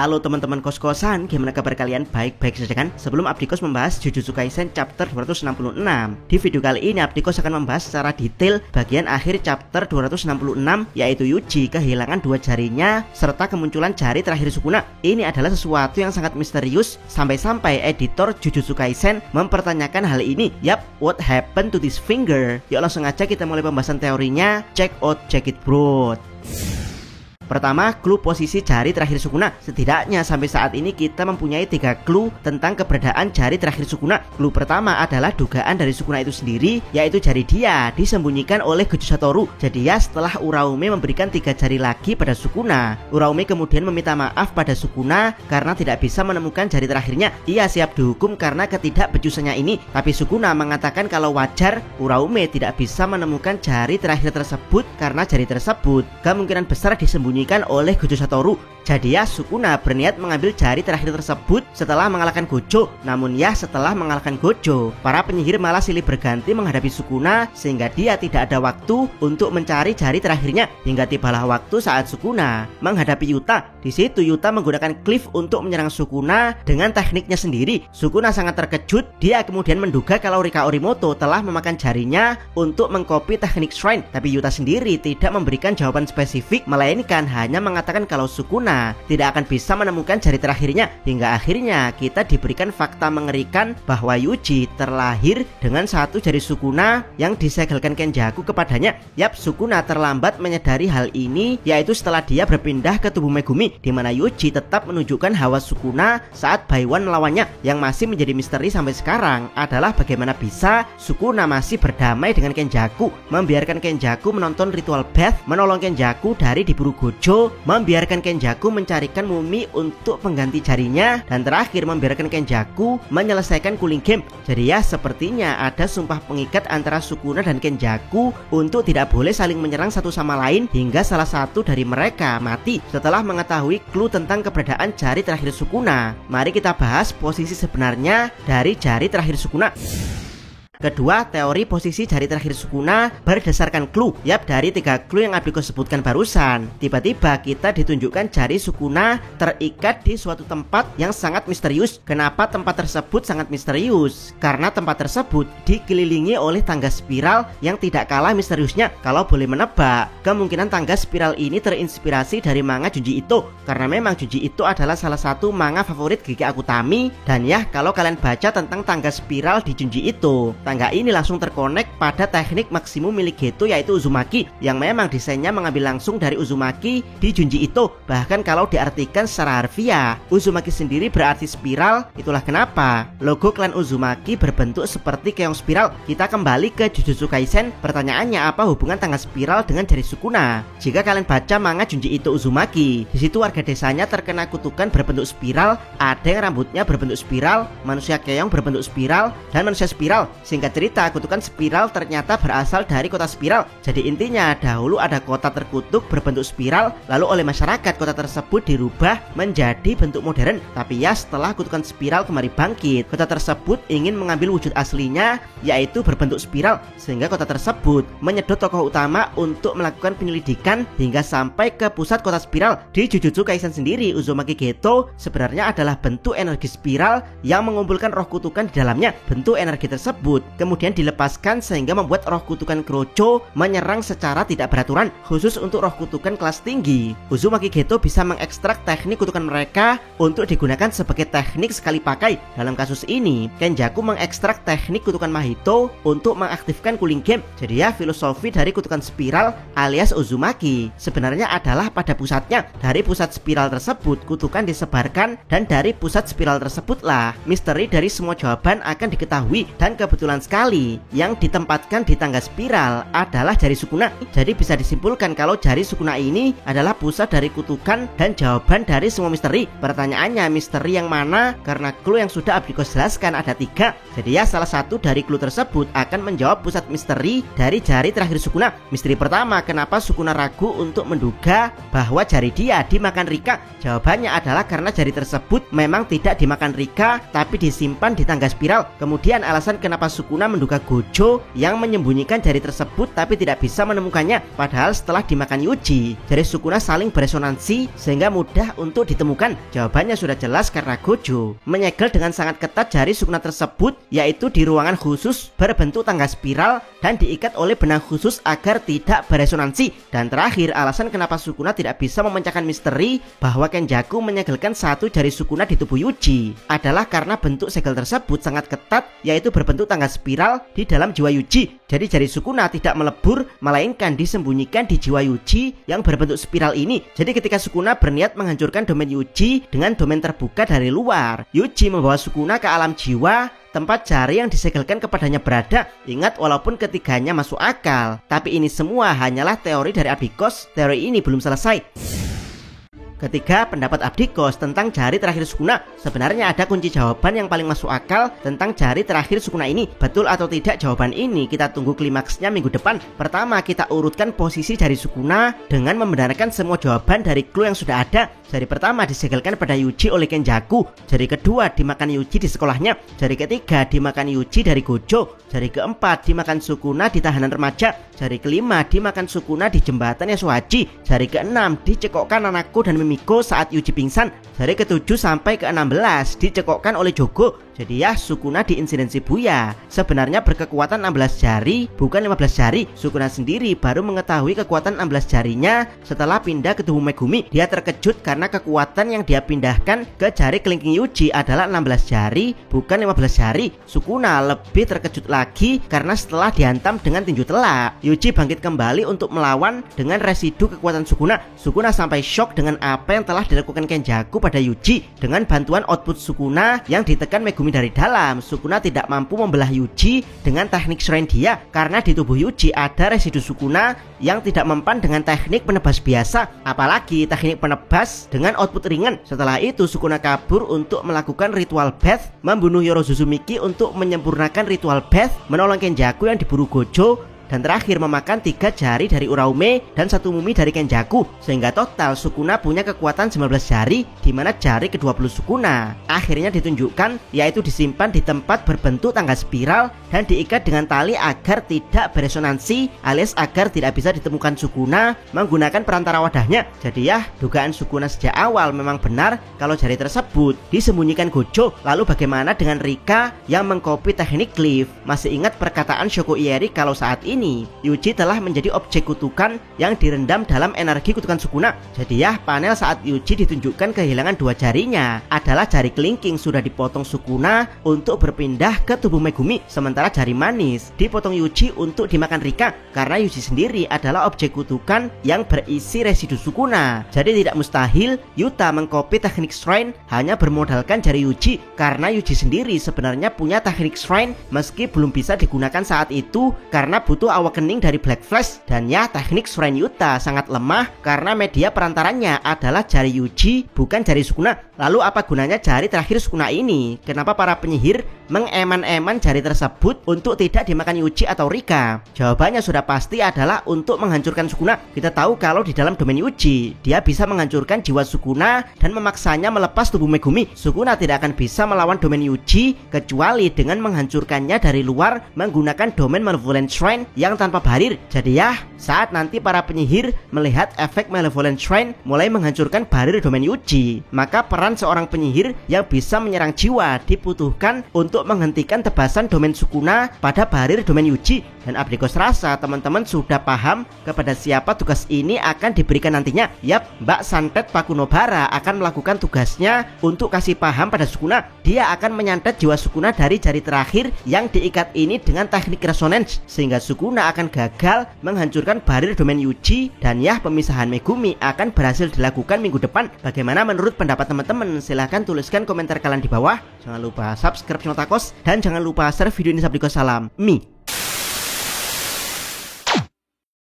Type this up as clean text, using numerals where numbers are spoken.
Halo teman-teman kos-kosan, gimana kabar kalian? Baik-baik saja kan? Sebelum Abdikos membahas Jujutsu Kaisen chapter 266, di video kali ini Abdikos akan membahas secara detail bagian akhir chapter 266, yaitu Yuji kehilangan dua jarinya serta kemunculan jari terakhir Sukuna. Ini adalah sesuatu yang sangat misterius sampai-sampai editor Jujutsu Kaisen mempertanyakan hal ini. Yap, what happened to this finger? Yuk langsung aja kita mulai pembahasan teorinya. Check it bro. Pertama, clue posisi jari terakhir Sukuna. Setidaknya sampai saat ini kita mempunyai 3 clue tentang keberadaan jari terakhir Sukuna. Clue pertama adalah dugaan dari Sukuna itu sendiri, yaitu jari dia disembunyikan oleh Gojo Satoru. Jadi ya, setelah Uraume memberikan 3 jari lagi pada Sukuna, Uraume kemudian meminta maaf pada Sukuna karena tidak bisa menemukan jari terakhirnya. Ia siap dihukum karena ketidakbecusannya ini. Tapi Sukuna mengatakan kalau wajar Uraume tidak bisa menemukan jari terakhir tersebut karena jari tersebut kemungkinan besar disembunyikan oleh Gojo Satoru. Jadi ya, Sukuna berniat mengambil jari terakhir tersebut setelah mengalahkan Gojo. Namun ya, setelah mengalahkan Gojo, para penyihir malah silih berganti menghadapi Sukuna sehingga dia tidak ada waktu untuk mencari jari terakhirnya. Hingga tibalah waktu saat Sukuna menghadapi Yuta. Di situ Yuta menggunakan Cliff untuk menyerang Sukuna dengan tekniknya sendiri. Sukuna sangat terkejut. Dia kemudian menduga kalau Rika Orimoto telah memakan jarinya untuk mengcopy teknik Shrine. Tapi Yuta sendiri tidak memberikan jawaban spesifik, melainkan hanya mengatakan kalau Sukuna tidak akan bisa menemukan jari terakhirnya. Hingga akhirnya kita diberikan fakta mengerikan bahwa Yuji terlahir dengan 1 jari Sukuna yang disegelkan Kenjaku kepadanya. Yap, Sukuna terlambat menyadari hal ini, yaitu setelah dia berpindah ke tubuh Megumi, di mana Yuji tetap menunjukkan hawa Sukuna saat Baiwan melawannya. Yang masih menjadi misteri sampai sekarang adalah bagaimana bisa Sukuna masih berdamai dengan Kenjaku, membiarkan Kenjaku menonton ritual bath, menolong Kenjaku dari diburu Gojo, membiarkan Kenjaku mencarikan mumi untuk pengganti jarinya, dan terakhir membiarkan Kenjaku menyelesaikan cooling game. Jadi ya, sepertinya ada sumpah pengikat antara Sukuna dan Kenjaku untuk tidak boleh saling menyerang satu sama lain hingga salah satu dari mereka mati. Setelah mengetahui clue tentang keberadaan jari terakhir Sukuna, mari kita bahas posisi sebenarnya dari jari terakhir Sukuna. Kedua, teori posisi jari terakhir Sukuna berdasarkan clue. Yap, dari 3 clue yang Abdikos sebutkan barusan, tiba-tiba kita ditunjukkan jari Sukuna terikat di suatu tempat yang sangat misterius. Kenapa tempat tersebut sangat misterius? Karena tempat tersebut dikelilingi oleh tangga spiral yang tidak kalah misteriusnya. Kalau boleh menebak, kemungkinan tangga spiral ini terinspirasi dari manga Junji Ito, karena memang Junji Ito adalah salah satu manga favorit Gege Akutami. Dan ya, kalau kalian baca tentang tangga spiral di Junji Ito, tangga ini langsung terkonek pada teknik maksimum milik Geto, yaitu Uzumaki, yang memang desainnya mengambil langsung dari Uzumaki di Junji Ito. Bahkan kalau diartikan secara harfiah, Uzumaki sendiri berarti spiral. Itulah kenapa logo klan Uzumaki berbentuk seperti keong spiral. Kita kembali ke Jujutsu Kaisen. Pertanyaannya, apa hubungan tangga spiral dengan jari Sukuna? Jika kalian baca manga Junji Ito Uzumaki, di situ warga desanya terkena kutukan berbentuk spiral. Ada yang rambutnya berbentuk spiral, manusia keong berbentuk spiral, dan manusia spiral. Singkat cerita, kutukan spiral ternyata berasal dari kota spiral. Jadi intinya, dahulu ada kota terkutuk berbentuk spiral, lalu oleh masyarakat kota tersebut dirubah menjadi bentuk modern. Tapi ya, setelah kutukan spiral kembali bangkit, kota tersebut ingin mengambil wujud aslinya, yaitu berbentuk spiral. Sehingga kota tersebut menyedot tokoh utama untuk melakukan penyelidikan hingga sampai ke pusat kota spiral. Di Jujutsu Kaisen sendiri, Uzumaki Geto sebenarnya adalah bentuk energi spiral yang mengumpulkan roh kutukan di dalamnya. Bentuk energi tersebut kemudian dilepaskan sehingga membuat roh kutukan Krocho menyerang secara tidak beraturan. Khusus untuk roh kutukan kelas tinggi, Uzumaki Geto bisa mengekstrak teknik kutukan mereka untuk digunakan sebagai teknik sekali pakai. Dalam kasus ini, Kenjaku mengekstrak teknik kutukan Mahito untuk mengaktifkan cooling game. Jadi ya, filosofi dari kutukan spiral alias Uzumaki sebenarnya adalah pada pusatnya. Dari pusat spiral tersebut, kutukan disebarkan, dan dari pusat spiral tersebutlah misteri dari semua jawaban akan diketahui. Dan kebetulan sekali yang ditempatkan di tangga spiral adalah jari Sukuna. Jadi bisa disimpulkan kalau jari Sukuna ini adalah pusat dari kutukan dan jawaban dari semua misteri. Pertanyaannya, misteri yang mana? Karena clue yang sudah Abdikos jelaskan ada 3. Jadi ya, salah satu dari clue tersebut akan menjawab pusat misteri dari jari terakhir Sukuna. Misteri pertama, kenapa Sukuna ragu untuk menduga bahwa jari dia dimakan Rika? Jawabannya adalah karena jari tersebut memang tidak dimakan Rika, tapi disimpan di tangga spiral. Kemudian alasan kenapa Sukuna Sukuna menduga Gojo yang menyembunyikan jari tersebut tapi tidak bisa menemukannya. Padahal setelah dimakan Yuji, jari Sukuna saling beresonansi sehingga mudah untuk ditemukan. Jawabannya sudah jelas karena Gojo menyegel dengan sangat ketat jari Sukuna tersebut, yaitu di ruangan khusus berbentuk tangga spiral dan diikat oleh benang khusus agar tidak beresonansi. Dan terakhir, alasan kenapa Sukuna tidak bisa memecahkan misteri bahwa Kenjaku menyegelkan satu jari Sukuna di tubuh Yuji adalah karena bentuk segel tersebut sangat ketat, yaitu berbentuk tangga spiral di dalam jiwa Yuji. Jadi jari Sukuna tidak melebur, melainkan disembunyikan di jiwa Yuji yang berbentuk spiral ini. Jadi ketika Sukuna berniat menghancurkan domain Yuji dengan domain terbuka dari luar, Yuji membawa Sukuna ke alam jiwa, tempat jari yang disegelkan kepadanya berada. Ingat, walaupun ketiganya masuk akal, tapi ini semua hanyalah teori dari Abdikos. Teori ini belum selesai. Ketiga, pendapat Abdikos tentang jari terakhir Sukuna. Sebenarnya ada kunci jawaban yang paling masuk akal tentang jari terakhir Sukuna ini. Betul atau tidak jawaban ini, kita tunggu klimaksnya minggu depan. Pertama, kita urutkan posisi jari Sukuna dengan membenarkan semua jawaban dari clue yang sudah ada. Jari pertama disegelkan pada Yuji oleh Kenjaku. Jari kedua dimakan Yuji di sekolahnya. Jari ketiga dimakan Yuji dari Gojo. Jari keempat dimakan Sukuna di tahanan remaja. Jari kelima dimakan Sukuna di jembatan Yasuhachi. Jari keenam dicekokkan Nanako dan Mimiko saat Yuji pingsan. Jari ketujuh sampai ke-16 dicekokkan oleh Jogo. Jadi ya, Sukuna di insiden Shibuya sebenarnya berkekuatan 16 jari, bukan 15 jari. Sukuna sendiri baru mengetahui kekuatan 16 jarinya setelah pindah ke tubuh Megumi. Dia terkejut karena kekuatan yang dia pindahkan ke jari kelingking Yuji adalah 16 jari, bukan 15 jari. Sukuna lebih terkejut lagi karena setelah dihantam dengan tinju telak, Yuji bangkit kembali untuk melawan dengan residu kekuatan Sukuna. Sukuna sampai shock dengan apa yang telah dilakukan Kenjaku pada Yuji. Dengan bantuan output Sukuna yang ditekan Megumi dari dalam, Sukuna tidak mampu membelah Yuji dengan teknik shrine dia karena di tubuh Yuji ada residu Sukuna yang tidak mempan dengan teknik penebas biasa, apalagi teknik penebas dengan output ringan. Setelah itu Sukuna kabur untuk melakukan ritual bath, membunuh Yorozuzumiki untuk menyempurnakan ritual bath, menolong Kenjaku yang diburu Gojo, dan terakhir memakan 3 jari dari Uraume dan 1 mumi dari Kenjaku, sehingga total Sukuna punya kekuatan 19 jari, di mana jari ke-20 Sukuna akhirnya ditunjukkan, yaitu disimpan di tempat berbentuk tangga spiral dan diikat dengan tali agar tidak beresonansi, alias agar tidak bisa ditemukan Sukuna menggunakan perantara wadahnya. Jadi ya, dugaan Sukuna sejak awal memang benar kalau jari tersebut disembunyikan Gojo. Lalu bagaimana dengan Rika yang mengcopy teknik glyph? Masih ingat perkataan Shoko Ieri kalau saat ini Yuji telah menjadi objek kutukan yang direndam dalam energi kutukan Sukuna. Jadi ya, panel saat Yuji ditunjukkan kehilangan 2 jarinya adalah jari kelingking sudah dipotong Sukuna untuk berpindah ke tubuh Megumi, sementara jari manis dipotong Yuji untuk dimakan Rika karena Yuji sendiri adalah objek kutukan yang berisi residu Sukuna. Jadi tidak mustahil Yuta mengcopy teknik shrine hanya bermodalkan jari Yuji, karena Yuji sendiri sebenarnya punya teknik shrine meski belum bisa digunakan saat itu karena butuh awakening dari Black Flash. Dan ya, teknik shrine Yuta sangat lemah karena media perantaranya adalah jari Yuji, bukan jari Sukuna. Lalu apa gunanya jari terakhir Sukuna ini? Kenapa para penyihir mengeman-eman jari tersebut untuk tidak dimakan Yuji atau Rika? Jawabannya sudah pasti adalah untuk menghancurkan Sukuna. Kita tahu kalau di dalam domain Yuji, dia bisa menghancurkan jiwa Sukuna dan memaksanya melepas tubuh Megumi. Sukuna tidak akan bisa melawan domain Yuji kecuali dengan menghancurkannya dari luar menggunakan domain Malevolent Shrine yang tanpa barir. Jadi ya, saat nanti para penyihir melihat efek Malevolent Shrine mulai menghancurkan barir domain Yuji, maka peran seorang penyihir yang bisa menyerang jiwa dibutuhkan untuk menghentikan tebasan domain Sukuna pada barir domain Yuji. Dan Abdikos rasa teman-teman sudah paham kepada siapa tugas ini akan diberikan nantinya. Yap, Mbak Santet Pakunobara akan melakukan tugasnya untuk kasih paham pada Sukuna. Dia akan menyantet jiwa Sukuna dari jari terakhir yang diikat ini dengan teknik resonance, sehingga Sukuna akan gagal menghancurkan barir domain Yuji. Dan ya, pemisahan Megumi akan berhasil dilakukan minggu depan. Bagaimana menurut pendapat teman-teman? Silahkan tuliskan komentar kalian di bawah. Jangan lupa subscribe channel Takos dan jangan lupa share video ini. Abdikos salam Mi.